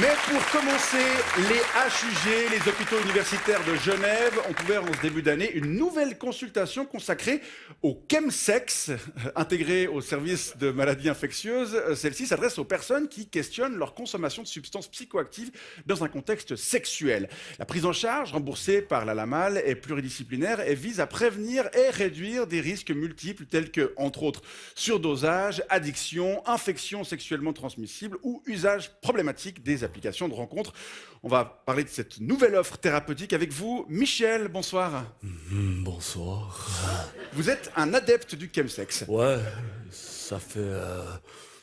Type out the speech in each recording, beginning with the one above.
Mais pour commencer, les HUG, les hôpitaux universitaires de Genève, ont ouvert en ce début d'année une nouvelle consultation consacrée au chemsex, intégrée au service de maladies infectieuses. Celle-ci s'adresse aux personnes qui questionnent leur consommation de substances psychoactives dans un contexte sexuel. La prise en charge, remboursée par la LAMAL, est pluridisciplinaire et vise à prévenir et réduire des risques multiples tels que, entre autres, surdosage, addiction, infection sexuellement transmissible ou usage problématique des applications de rencontres. On va parler de cette nouvelle offre thérapeutique avec vous. Michel, bonsoir. Bonsoir. Vous êtes un adepte du chemsex. Ouais, ça fait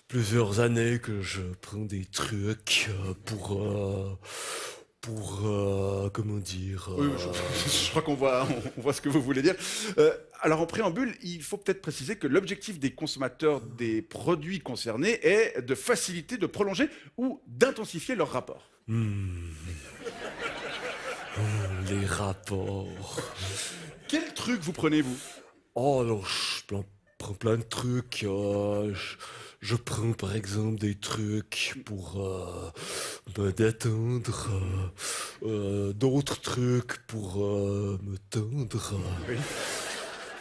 plusieurs années que je prends des trucs comment dire. Oui, je crois qu'on voit, on voit ce que vous voulez dire. Alors en préambule, il faut peut-être préciser que l'objectif des consommateurs des produits concernés est de faciliter, de prolonger ou d'intensifier leur rapport. Les rapports. Quel truc vous prenez, vous? Oh, alors, prends plein de trucs. Je prends par exemple des trucs pour me détendre, d'autres trucs pour me tendre. Oui.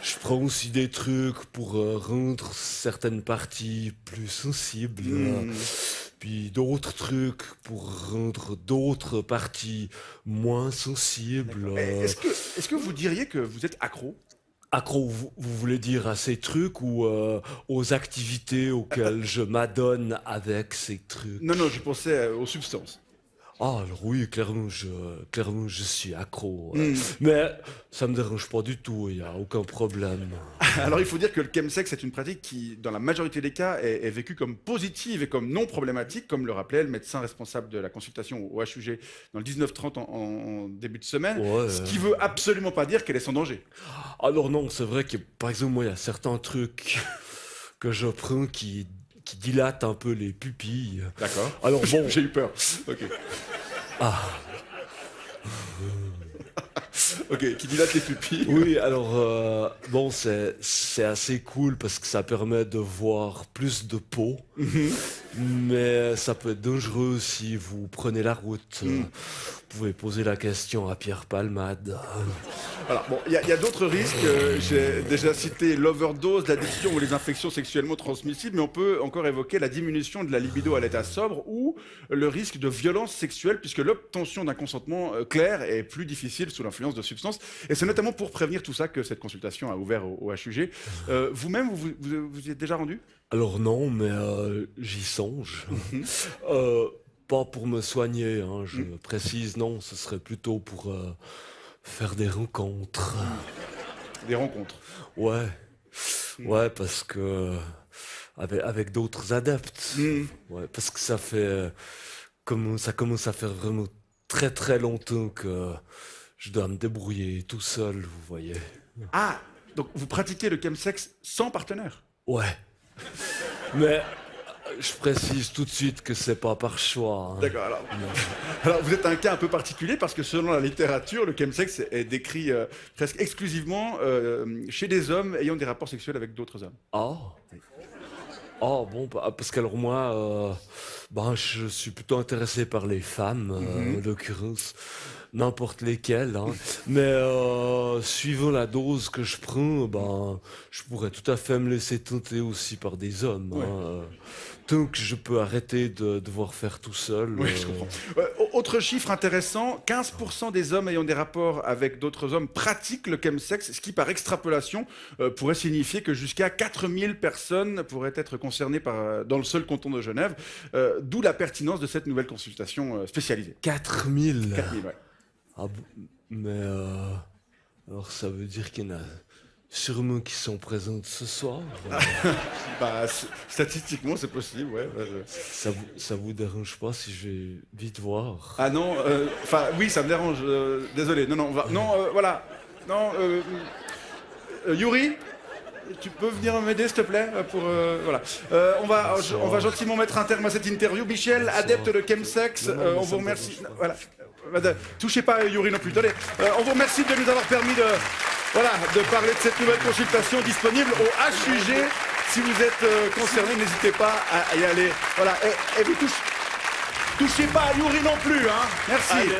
Je prends aussi des trucs pour rendre certaines parties plus sensibles. Puis d'autres trucs pour rendre d'autres parties moins sensibles. Est-ce que vous diriez que vous êtes accro? Accro, vous voulez dire à ces trucs ou aux activités auxquelles je m'adonne avec ces trucs? Non, je pensais aux substances. Ah, alors oui, clairement, je suis accro. Mais ça me dérange pas du tout, il n'y a aucun problème. Alors il faut dire que le chemsex est une pratique qui, dans la majorité des cas, est vécue comme positive et comme non problématique, comme le rappelait le médecin responsable de la consultation au HUG dans le 19-30 en début de semaine, Ouais. ce qui veut absolument pas dire qu'elle est sans danger. Alors non, c'est vrai que, par exemple, moi, il y a certains trucs que je prends qui dilatent un peu les pupilles. D'accord. Alors bon... J'ai eu peur. Ok. Ok, qui dilate les pupilles. Oui, alors, bon, c'est assez cool parce que ça permet de voir plus de peau, mais ça peut être dangereux si vous prenez la route. Vous pouvez poser la question à Pierre Palmade. Alors, bon, il y a d'autres risques. J'ai déjà cité l'overdose, l'addiction ou les infections sexuellement transmissibles, mais on peut encore évoquer la diminution de la libido à l'état sobre ou le risque de violence sexuelle, puisque l'obtention d'un consentement clair est plus difficile sous l'influence de substances. Et c'est notamment pour prévenir tout ça que cette consultation a ouvert au HUG. Vous-même, vous y êtes déjà rendu? Alors non, mais j'y songe. Pas pour me soigner, hein, je précise, non, ce serait plutôt pour faire des rencontres. Des rencontres. Ouais, ouais, parce que avec d'autres adeptes. Ouais, parce que ça commence à faire vraiment très très longtemps que je dois me débrouiller tout seul, vous voyez. Ah, donc vous pratiquez le chemsex sans partenaire? Ouais. Mais je précise tout de suite que c'est pas par choix. Hein. D'accord, alors vous êtes un cas un peu particulier parce que selon la littérature, le chemsex est décrit presque exclusivement chez des hommes ayant des rapports sexuels avec d'autres hommes. Ah. Oh bon, parce qu'alors moi, je suis plutôt intéressé par les femmes, en l'occurrence, n'importe lesquelles. Hein. Mais suivant la dose que je prends, je pourrais tout à fait me laisser tenter aussi par des hommes. Ouais. Hein. Tant que je peux arrêter de devoir faire tout seul. Oui, je comprends. Autre chiffre intéressant, 15% des hommes ayant des rapports avec d'autres hommes pratiquent le chemsex, ce qui par extrapolation pourrait signifier que jusqu'à 4000 personnes pourraient être concernées dans le seul canton de Genève, d'où la pertinence de cette nouvelle consultation spécialisée. 4000. 4000, ouais. Ah, mais alors ça veut dire qu'il y en a sûrement qui sont présentes ce soir. Statistiquement, c'est possible, ouais. Ça vous dérange pas si je vais vite voir? Ah non, oui, ça me dérange. Désolé. Non, voilà. Non, Yuri, tu peux venir m'aider, s'il te plaît, pour voilà. On va gentiment mettre un terme à cette interview. Michel, adepte de chemsex, on vous remercie. Voilà. Touchez pas Yuri non plus. Allez, on vous remercie de nous avoir permis de parler de cette nouvelle consultation disponible au HUG. Si vous êtes concerné, n'hésitez pas à y aller. Voilà. Et vous touchez. Touchez pas à Yuri non plus, hein. Merci. Allez.